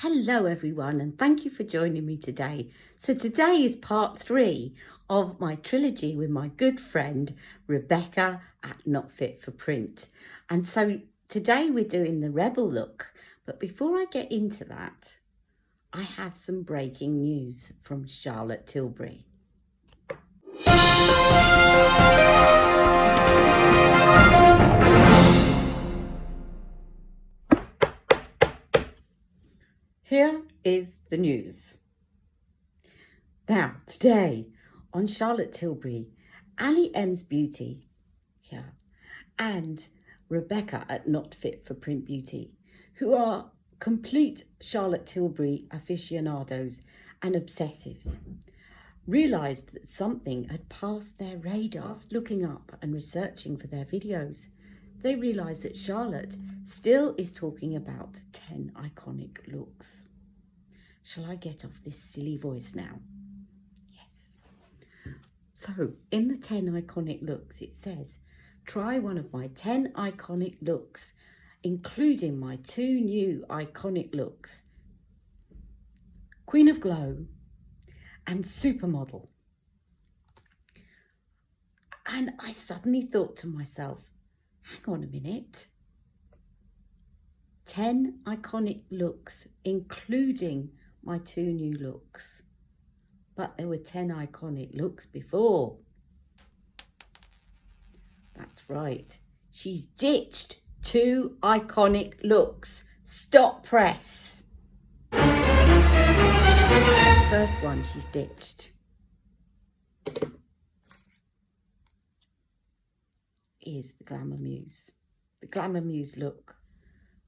Hello everyone, and thank you for joining me today. So today is part 3 of my trilogy with my good friend Rebecca at Not Fit for Print. And so today we're doing the rebel look, but before I get into that, I have some breaking news from Charlotte Tilbury. Here is the news. Now, today on Charlotte Tilbury, Ali M's Beauty, and Rebecca at Not Fit for Print Beauty, who are complete Charlotte Tilbury aficionados and obsessives, realised that something had passed their radar. Looking up and researching for their videos, they realised that Charlotte still is talking about 10 iconic looks. Shall I get off this silly voice now? Yes. So, in the 10 iconic looks, it says, try one of my 10 iconic looks, including my 2 new iconic looks, Queen of Glow and Supermodel. And I suddenly thought to myself, hang on a minute. 10 iconic looks, including my 2 new looks. But there were 10 iconic looks before. That's right. She's ditched 2 iconic looks. Stop press. First one she's ditched is the Glamour Muse. The Glamour Muse look.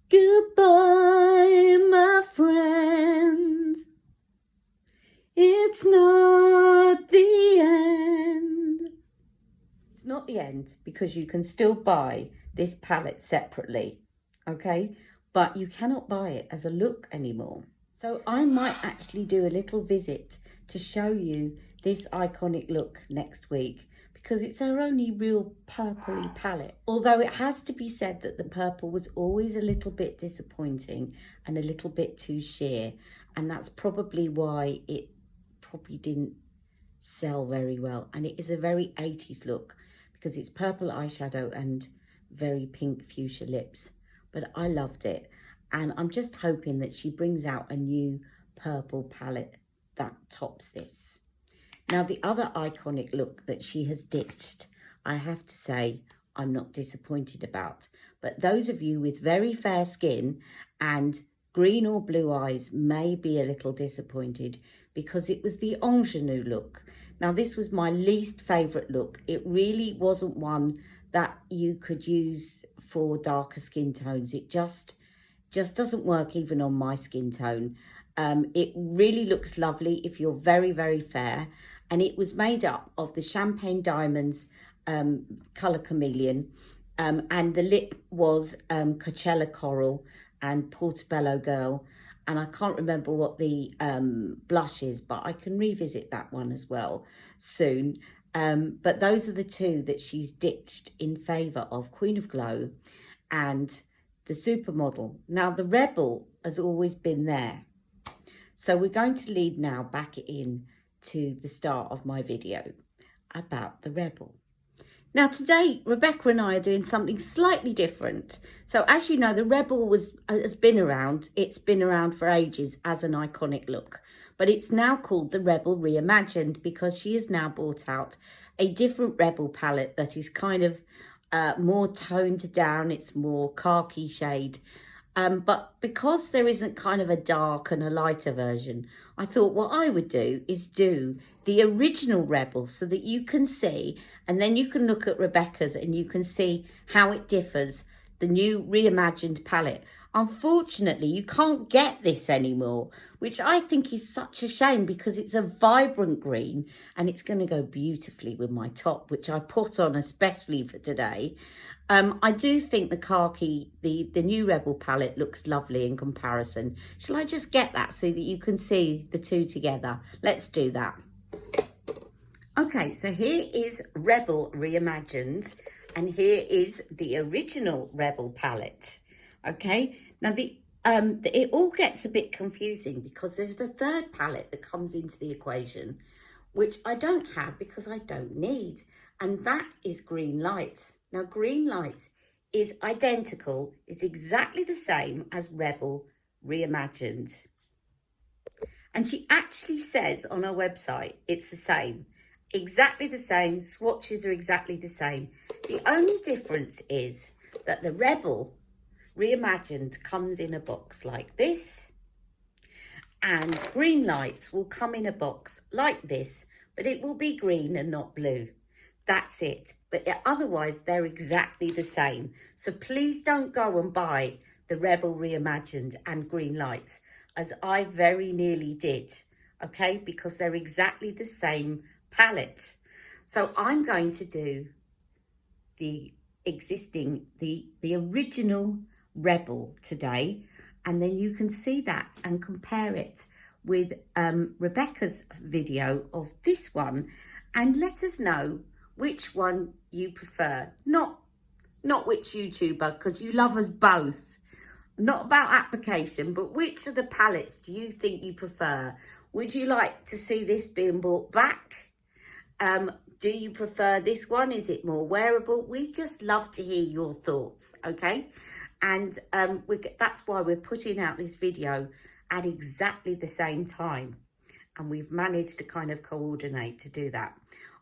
Goodbye, my friend. It's not the end. It's not the end because you can still buy this palette separately, okay? But you cannot buy it as a look anymore. So I might actually do a little visit to show you this iconic look next week, because it's our only real purpley palette. Although it has to be said that the purple was always a little bit disappointing and a little bit too sheer. And that's probably why it probably didn't sell very well. And it is a very 80s look because it's purple eyeshadow and very pink fuchsia lips. But I loved it. And I'm just hoping that she brings out a new purple palette that tops this. Now, the other iconic look that she has ditched, I have to say, I'm not disappointed about. But those of you with very fair skin and green or blue eyes may be a little disappointed because it was the ingenue look. Now, this was my least favourite look. It really wasn't one that you could use for darker skin tones. It just doesn't work even on my skin tone. It really looks lovely if you're very, very fair. And it was made up of the Champagne Diamonds Colour Chameleon. And the lip was Coachella Coral and Portobello Girl. And I can't remember what the blush is, but I can revisit that one as well soon. But those are the 2 that she's ditched in favour of Queen of Glow and the Supermodel. Now, the Rebel has always been there. So we're going to lead now back in to the start of my video about the Rebel. Now today, Rebecca and I are doing something slightly different. So as you know, the Rebel has been around. It's been around for ages as an iconic look, but it's now called the Rebel Reimagined because she has now brought out a different Rebel palette that is kind of more toned down. It's more khaki shade. But because there isn't kind of a dark and a lighter version, I thought what I would do is do the original Rebel so that you can see, and then you can look at Rebecca's and you can see how it differs, the new reimagined palette. Unfortunately, you can't get this anymore, which I think is such a shame because it's a vibrant green and it's going to go beautifully with my top, which I put on especially for today. I do think the khaki, the new Rebel palette looks lovely in comparison. Shall I just get that so that you can see the 2 together? Let's do that. Okay, so here is Rebel Reimagined and here is the original Rebel palette. Okay, now the it all gets a bit confusing because there's a third palette that comes into the equation, which I don't have because I don't need, and that is Green Lights. Now, Green Lights is identical, it's exactly the same as Rebel Reimagined. And she actually says on her website, it's the same, exactly the same, swatches are exactly the same. The only difference is that the Rebel Reimagined comes in a box like this, and Green Lights will come in a box like this, but it will be green and not blue. That's it. But otherwise, they're exactly the same. So please don't go and buy the Rebel Reimagined and Green Lights, as I very nearly did, okay? Because they're exactly the same palette. So I'm going to do the original Rebel today, and then you can see that and compare it with Rebecca's video of this one, and let us know which one you prefer. Not which YouTuber, because you love us both. Not about application, but which of the palettes do you think you prefer? Would you like to see this being brought back? Do you prefer this one? Is it more wearable? We just love to hear your thoughts, okay? And that's why we're putting out this video at exactly the same time. And we've managed to kind of coordinate to do that.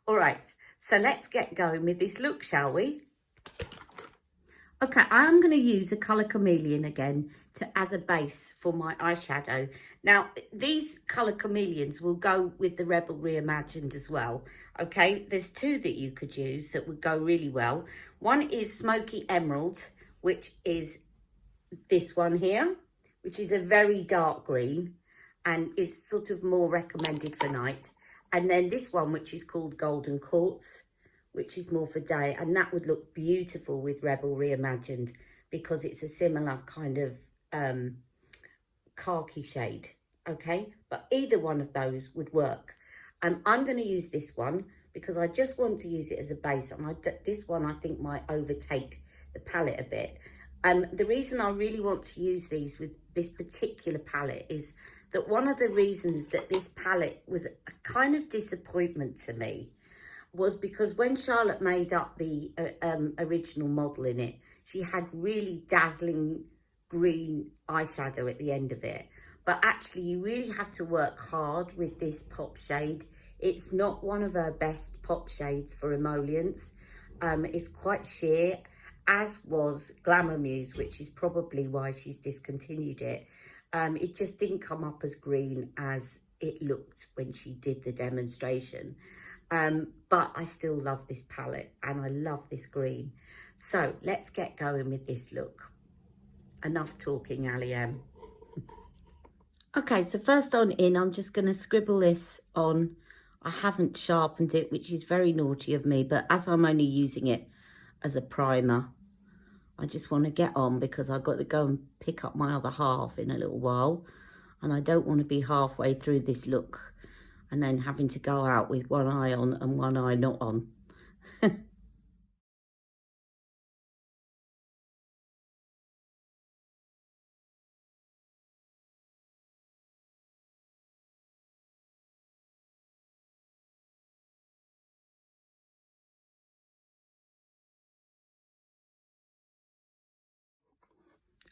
All right, so let's get going with this look, shall we? Okay, I'm going to use a colour chameleon again as a base for my eyeshadow. Now, these colour chameleons will go with the Rebel Reimagined as well. Okay, there's two that you could use that would go really well. One is Smoky Emerald, which is this one here, which is a very dark green and is sort of more recommended for night. And then this one, which is called Golden Quartz, which is more for day, and that would look beautiful with Rebel Reimagined because it's a similar kind of khaki shade, okay? But either one of those would work. I'm going to use this one because I just want to use it as a base, and this one I think might overtake the palette a bit. The reason I really want to use these with this particular palette is that one of the reasons that this palette was a kind of disappointment to me was because when Charlotte made up the original model in it, she had really dazzling green eyeshadow at the end of it. But actually, you really have to work hard with this pop shade. It's not one of her best pop shades for emollients. It's quite sheer, as was Glamour Muse, which is probably why she's discontinued it. It just didn't come up as green as it looked when she did the demonstration. But I still love this palette and I love this green. So let's get going with this look. Enough talking, Ali M. Okay, so first on in, I'm just going to scribble this on. I haven't sharpened it, which is very naughty of me, but as I'm only using it as a primer, I just want to get on because I've got to go and pick up my other half in a little while. And I don't want to be halfway through this look and then having to go out with one eye on and one eye not on.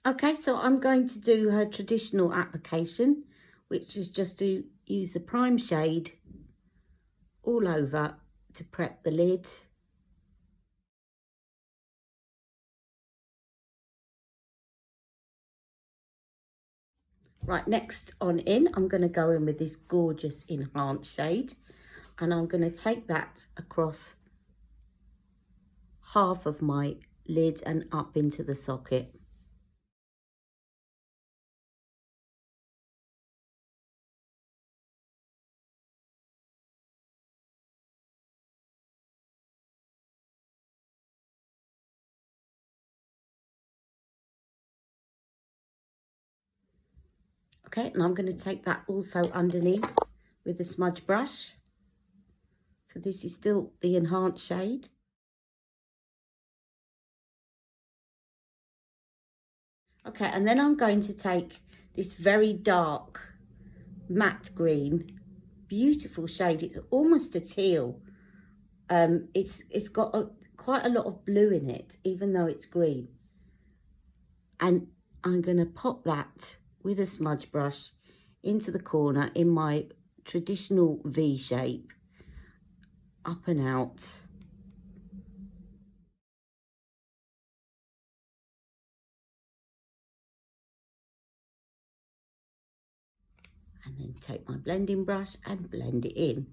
Okay, so I'm going to do her traditional application, which is just to use the prime shade all over to prep the lid. Right, next on in, I'm going to go in with this gorgeous enhanced shade, and I'm going to take that across half of my lid and up into the socket. Okay, and I'm going to take that also underneath with a smudge brush. So this is still the enhanced shade. Okay, and then I'm going to take this very dark matte green, beautiful shade. It's almost a teal. It's got quite a lot of blue in it, even though it's green. And I'm going to pop that with a smudge brush into the corner in my traditional V shape, up and out. And then take my blending brush and blend it in.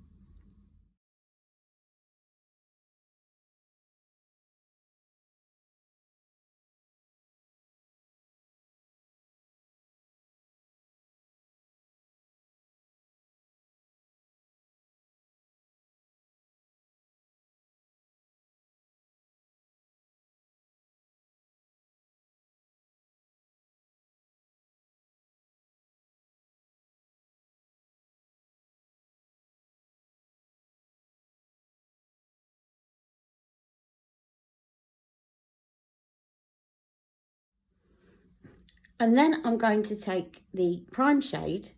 And then I'm going to take the prime shade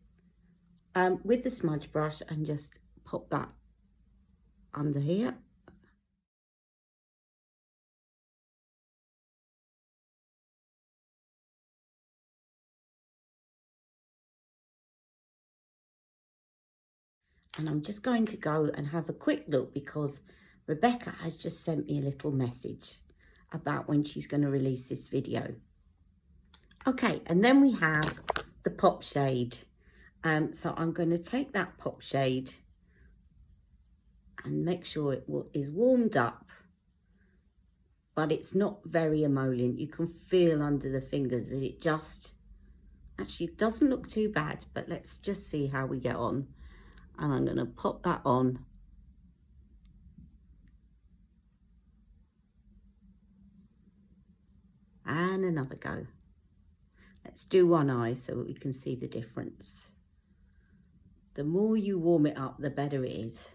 with the smudge brush and just pop that under here. And I'm just going to go and have a quick look because Rebecca has just sent me a little message about when she's going to release this video. Okay, and then we have the pop shade. So I'm going to take that pop shade and make sure it is warmed up, but it's not very emollient. You can feel under the fingers that it just, actually it doesn't look too bad, but let's just see how we get on. And I'm going to pop that on. And another go. Let's do one eye so that we can see the difference. The more you warm it up, the better it is.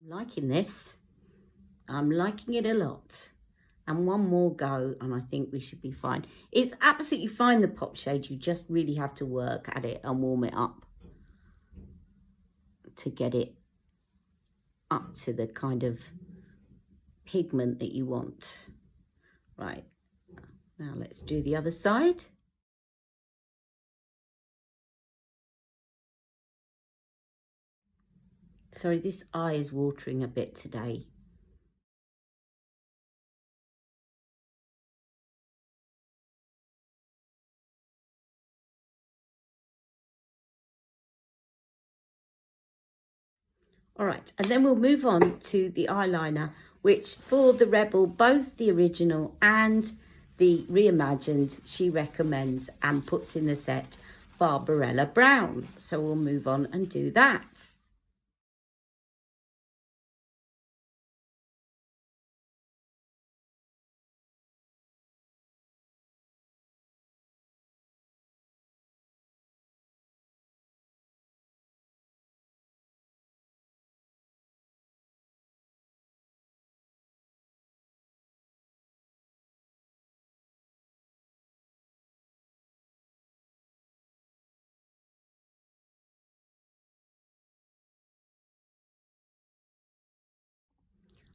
I'm liking this. I'm liking it a lot. And one more go and I think we should be fine. It's absolutely fine, the pop shade. You just really have to work at it and warm it up to get it up to the kind of pigment that you want. Right, now let's do the other side. Sorry, this eye is watering a bit today. All right, and then we'll move on to the eyeliner, which for the Rebel, both the original and the reimagined, she recommends and puts in the set Barbarella Brown. So we'll move on and do that.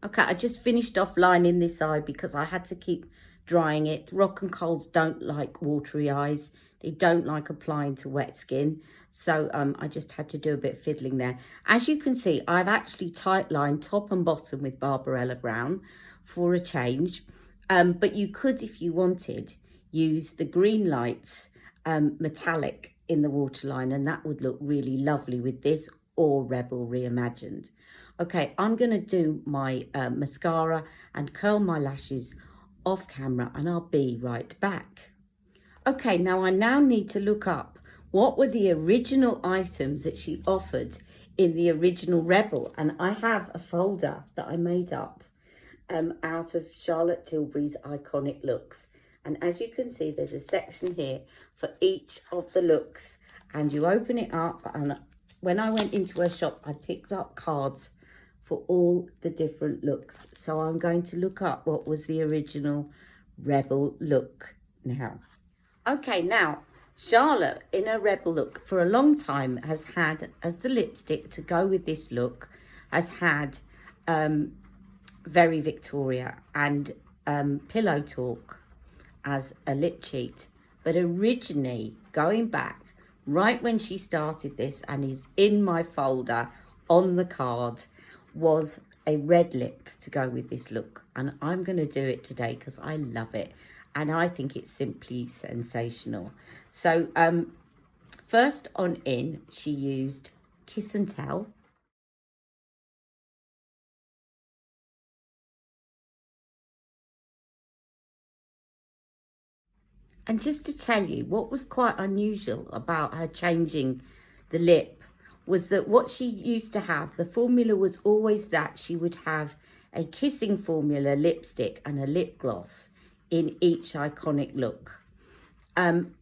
Okay, I just finished off lining this eye because I had to keep drying it. Rock and Kohls don't like watery eyes. They don't like applying to wet skin. So I just had to do a bit of fiddling there. As you can see, I've actually tight lined top and bottom with Barbarella Brown for a change. But you could, if you wanted, use the Green Lights metallic in the waterline, and that would look really lovely with this or Rebel Reimagined. Okay, I'm going to do my mascara and curl my lashes off camera, and I'll be right back. Okay, now I need to look up what were the original items that she offered in the original Rebel, and I have a folder that I made up out of Charlotte Tilbury's iconic looks. And as you can see, there's a section here for each of the looks, and you open it up, and when I went into her shop, I picked up cards for all the different looks. So I'm going to look up what was the original Rebel look now. Okay, now Charlotte in a Rebel look for a long time has had, as the lipstick to go with this look, has had Very Victoria and Pillow Talk as a lip cheat. But originally, going back right when she started this, and is in my folder on the card, was a red lip to go with this look. And I'm going to do it today because I love it. And I think it's simply sensational. So first on in, she used Kiss and Tell. And just to tell you, what was quite unusual about her changing the lip was that what she used to have, the formula was always that she would have a kissing formula lipstick and a lip gloss in each iconic look. And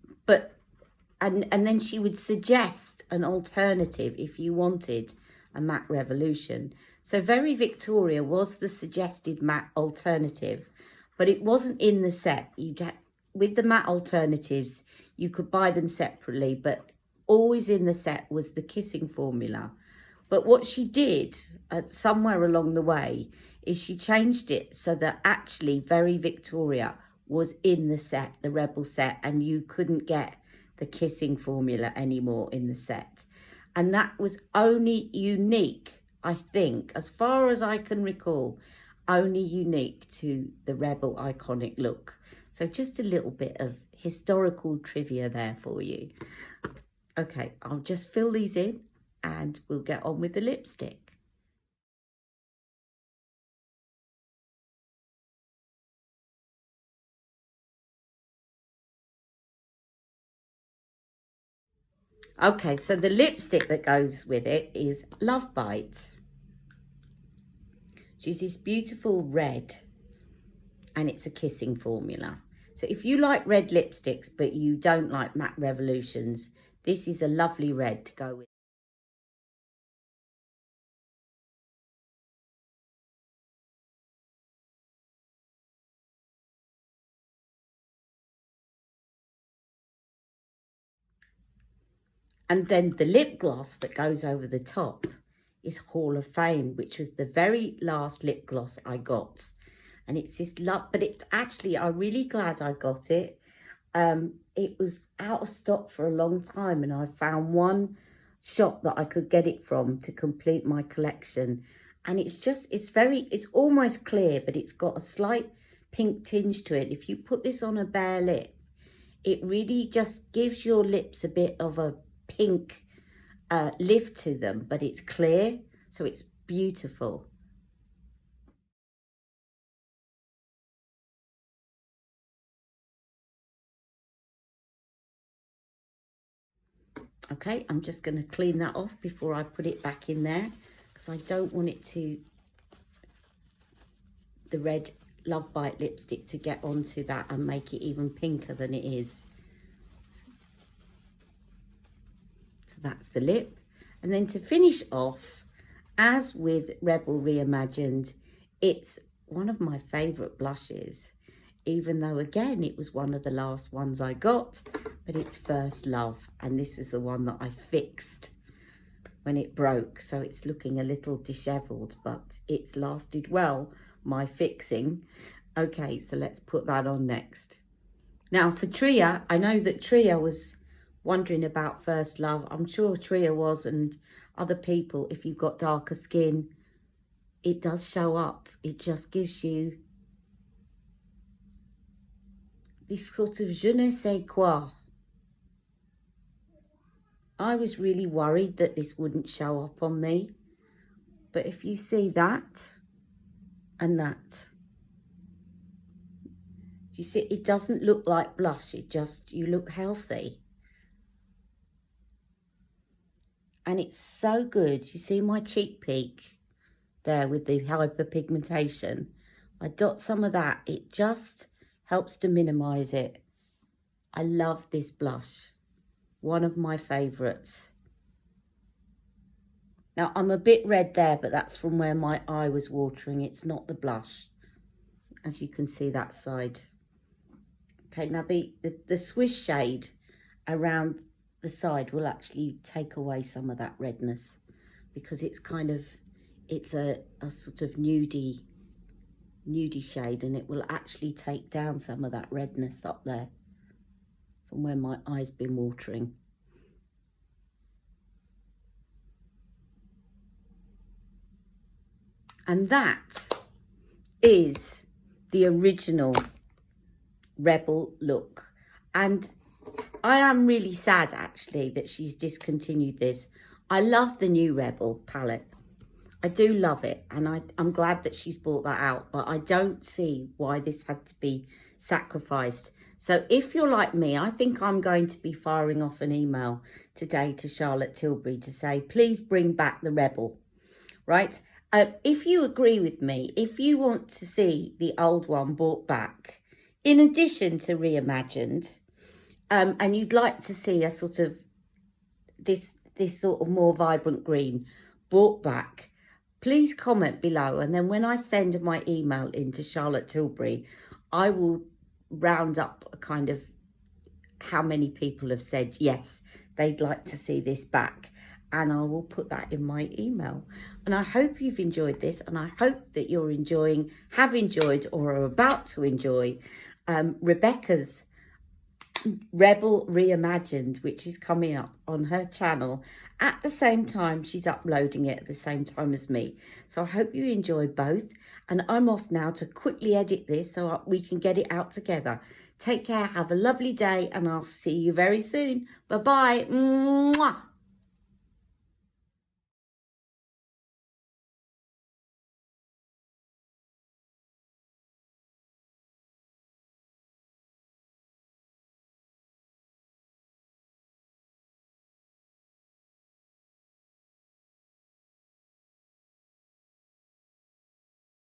then she would suggest an alternative if you wanted a matte revolution. So Very Victoria was the suggested matte alternative, but it wasn't in the set. With the matte alternatives, you could buy them separately, but always in the set was the kissing formula. But what she did somewhere along the way is she changed it so that actually Very Victoria was in the set, the Rebel set, and you couldn't get the kissing formula anymore in the set. And that was only unique, I think, as far as I can recall, only unique to the Rebel iconic look. So just a little bit of historical trivia there for you. Okay, I'll just fill these in and we'll get on with the lipstick. Okay, so the lipstick that goes with it is Love Bite. She's this beautiful red, and it's a kissing formula. So if you like red lipsticks but you don't like matte revolutions, this is a lovely red to go with. And then the lip gloss that goes over the top is Hall of Fame, which was the very last lip gloss I got. And it's this but it's actually, I'm really glad I got it. It was out of stock for a long time, and I found one shop that I could get it from to complete my collection. And it's almost clear, but it's got a slight pink tinge to it. If you put this on a bare lip, it really just gives your lips a bit of a pink lift to them, but it's clear, so it's beautiful. Okay, I'm just going to clean that off before I put it back in there, because I don't want it the red Love Bite lipstick to get onto that and make it even pinker than it is. So that's the lip. And then to finish off, as with Rebel Reimagined, it's one of my favourite blushes, even though, again, it was one of the last ones I got, but it's First Love. And this is the one that I fixed when it broke. So it's looking a little dishevelled, but it's lasted well, my fixing. Okay, so let's put that on next. Now for Tria, I know that Tria was wondering about First Love. I'm sure Tria was, and other people, if you've got darker skin, it does show up. It just gives you this sort of je ne sais quoi. I was really worried that this wouldn't show up on me. But if you see that and that, you see, it doesn't look like blush. You look healthy. And it's so good. You see my cheek peak there with the hyperpigmentation. I dot some of that. It just helps to minimise it. I love this blush. One of my favourites. Now, I'm a bit red there, but that's from where my eye was watering. It's not the blush. As you can see, that side. Okay, now the Swiss shade around the side will actually take away some of that redness, because it's kind of, it's a sort of nudie shade, and it will actually take down some of that redness up there from where my eye's been watering. And that is the original Rebel look. And I am really sad actually that she's discontinued this. I love the new Rebel palette. I do love it, and I'm glad that she's brought that out, but I don't see why this had to be sacrificed. So if you're like me, I think I'm going to be firing off an email today to Charlotte Tilbury to say, please bring back the Rebel, right? If you agree with me, if you want to see the old one brought back, in addition to reimagined, and you'd like to see a sort of this sort of more vibrant green brought back, please comment below, and then when I send my email into Charlotte Tilbury, I will round up a kind of how many people have said yes, they'd like to see this back, and I will put that in my email. And I hope you've enjoyed this, and I hope that you're have enjoyed or are about to enjoy Rebecca's Rebel Reimagined, which is coming up on her channel at the same time. She's uploading it at the same time as me. So I hope you enjoy both. And I'm off now to quickly edit this so we can get it out together. Take care, have a lovely day, and I'll see you very soon. Bye-bye. Mwah.